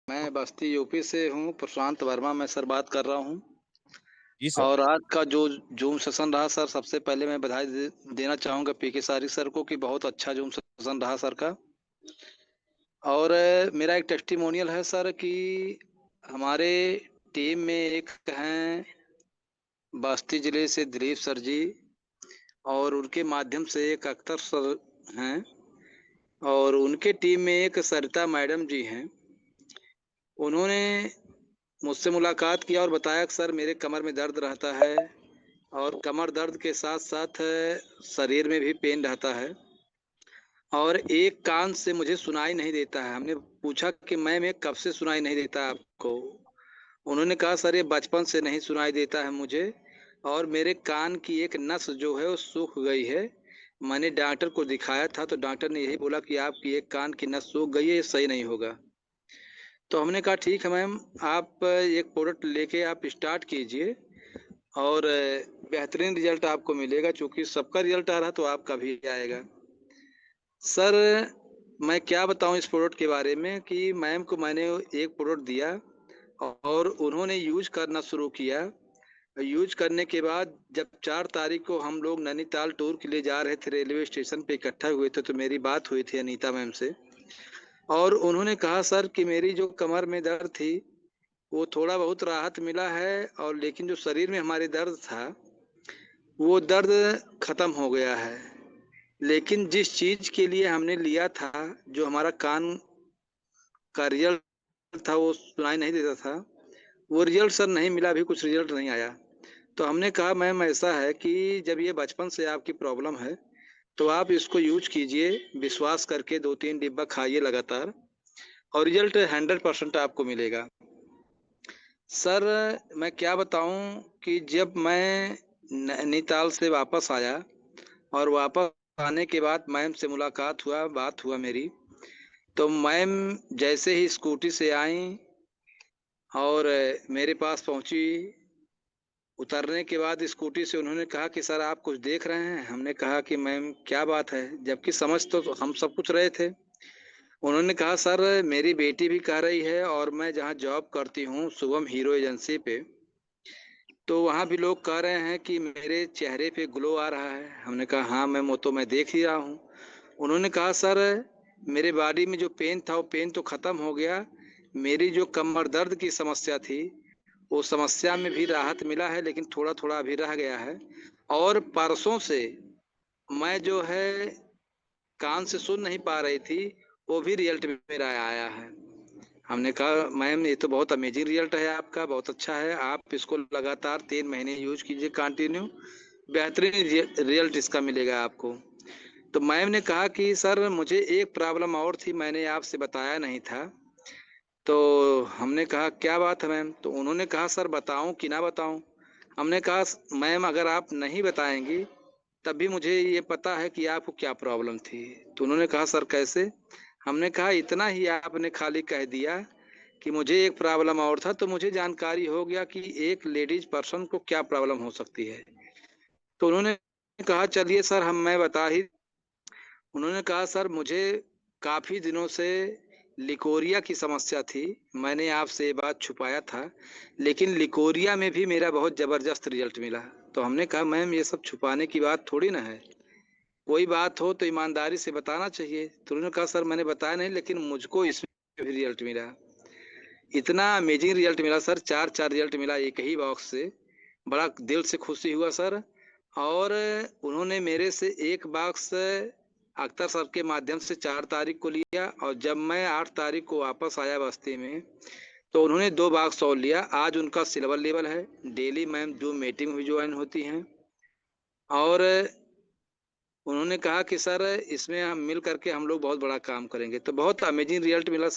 मैं बस्ती यूपी से हूँ। प्रशांत वर्मा मैं सर बात कर रहा हूँ। जी सर। और आज का जो जूम सेशन रहा सर, सबसे पहले मैं बधाई देना चाहूँगा पीके सारी सर को कि बहुत अच्छा जूम सेशन रहा सर का। और मेरा एक टेस्टिमोनियल है सर कि हमारे टीम में एक हैं बस्ती जिले से दिलीप सर जी, और उनके माध्यम से एक अख्तर सर हैं, और उनके टीम में एक सरिता मैडम जी हैं। उन्होंने मुझसे मुलाकात किया और बताया कि सर मेरे कमर में दर्द रहता है, और कमर दर्द के साथ साथ शरीर में भी पेन रहता है, और एक कान से मुझे सुनाई नहीं देता है। हमने पूछा कि मैम ये कब से सुनाई नहीं देता आपको? उन्होंने कहा सर ये बचपन से नहीं सुनाई देता है मुझे, और मेरे कान की एक नस जो है वो सूख गई है। मैंने डॉक्टर को दिखाया था तो डॉक्टर ने यही बोला कि आपकी एक कान की नस सूख गई है, ये सही नहीं होगा। तो हमने कहा ठीक है मैम, आप एक प्रोडक्ट लेके आप स्टार्ट कीजिए, और बेहतरीन रिजल्ट आपको मिलेगा। चूंकि सबका रिजल्ट आ रहा तो आपका भी आएगा। सर मैं क्या बताऊं इस प्रोडक्ट के बारे में कि मैम को मैंने एक प्रोडक्ट दिया और उन्होंने यूज करना शुरू किया। यूज करने के बाद जब 4 तारीख को हम लोग नैनीताल टूर के लिए जा रहे थे, रेलवे स्टेशन पे इकट्ठा हुए थे, तो मेरी बात हुई थी अनीता मैम से, और उन्होंने कहा सर कि मेरी जो कमर में दर्द थी वो थोड़ा बहुत राहत मिला है, और लेकिन जो शरीर में हमारे दर्द था वो दर्द खत्म हो गया है। लेकिन जिस चीज के लिए हमने लिया था, जो हमारा कान का रिजल्ट था, वो सुनाई नहीं देता था, वो रिजल्ट सर नहीं मिला, अभी कुछ रिजल्ट नहीं आया। तो हमने कहा मैम ऐसा है कि जब ये बचपन से आपकी प्रॉब्लम है तो आप इसको यूज कीजिए, विश्वास करके 2-3 डिब्बा खाइए लगातार, और रिजल्ट 100% आपको मिलेगा। सर मैं क्या बताऊं कि जब मैं नैनीताल से वापस आया, और वापस आने के बाद मैम से मुलाकात हुआ, बात हुआ मेरी, तो मैम जैसे ही स्कूटी से आई और मेरे पास पहुंची, उतरने के बाद स्कूटी से उन्होंने कहा कि सर आप कुछ देख रहे हैं? हमने कहा कि मैम क्या बात है, जबकि समझ तो हम सब कुछ रहे थे। उन्होंने कहा सर मेरी बेटी भी कह रही है, और मैं जहाँ जॉब करती हूँ शुभम हीरो एजेंसी पे, तो वहाँ भी लोग कह रहे हैं कि मेरे चेहरे पे ग्लो आ रहा है। हमने कहा हाँ मैम वो तो मैं देख ही रहा हूँ। उन्होंने कहा सर मेरे बॉडी में जो पेन था वो पेन तो ख़त्म हो गया, मेरी जो कमर दर्द की समस्या थी वो समस्या में भी राहत मिला है, लेकिन थोड़ा थोड़ा अभी रह गया है। और परसों से मैं जो है कान से सुन नहीं पा रही थी, वो भी रिजल्ट मेरा आया है। हमने कहा मैम ये तो बहुत अमेजिंग रिजल्ट है आपका, बहुत अच्छा है, आप इसको लगातार 3 महीने यूज कीजिए कंटिन्यू, बेहतरीन रिजल्ट इसका मिलेगा आपको। तो मैम ने कहा कि सर मुझे एक प्रॉब्लम और थी, मैंने आपसे बताया नहीं था। तो हमने कहा क्या बात है मैम? तो उन्होंने कहा सर बताऊं कि ना बताऊं? हमने कहा मैम अगर आप नहीं बताएंगी तब भी मुझे ये पता है कि आपको क्या प्रॉब्लम थी। तो उन्होंने कहा सर कैसे? हमने कहा इतना ही आपने खाली कह दिया कि मुझे एक प्रॉब्लम और था, तो मुझे जानकारी हो गया कि एक लेडीज पर्सन को क्या प्रॉब्लम हो सकती है। तो उन्होंने कहा चलिए सर हम मैं बता ही। उन्होंने कहा सर मुझे काफ़ी दिनों से लिकोरिया की समस्या थी, मैंने आपसे ये बात छुपाया था, लेकिन लिकोरिया में भी मेरा बहुत ज़बरदस्त रिजल्ट मिला। तो हमने कहा मैम ये सब छुपाने की बात थोड़ी ना है, कोई बात हो तो ईमानदारी से बताना चाहिए। तो उन्होंने कहा सर मैंने बताया नहीं, लेकिन मुझको इसमें भी रिजल्ट मिला। इतना अमेजिंग रिजल्ट मिला सर, चार चार रिजल्ट मिला एक ही बॉक्स से। बड़ा दिल से खुशी हुआ सर। और उन्होंने मेरे से एक बॉक्स अख्तर सर के माध्यम से 4 तारीख को लिया, और जब मैं 8 तारीख को वापस आया बस्ती में तो उन्होंने 2 बॉक्स और लिया। आज उनका सिल्वर लेवल है, डेली मैम जो मीटिंग हुई ज्वाइन होती हैं, और उन्होंने कहा कि सर इसमें हम मिल करके हम लोग बहुत बड़ा काम करेंगे। तो बहुत अमेजिंग रिजल्ट मिला।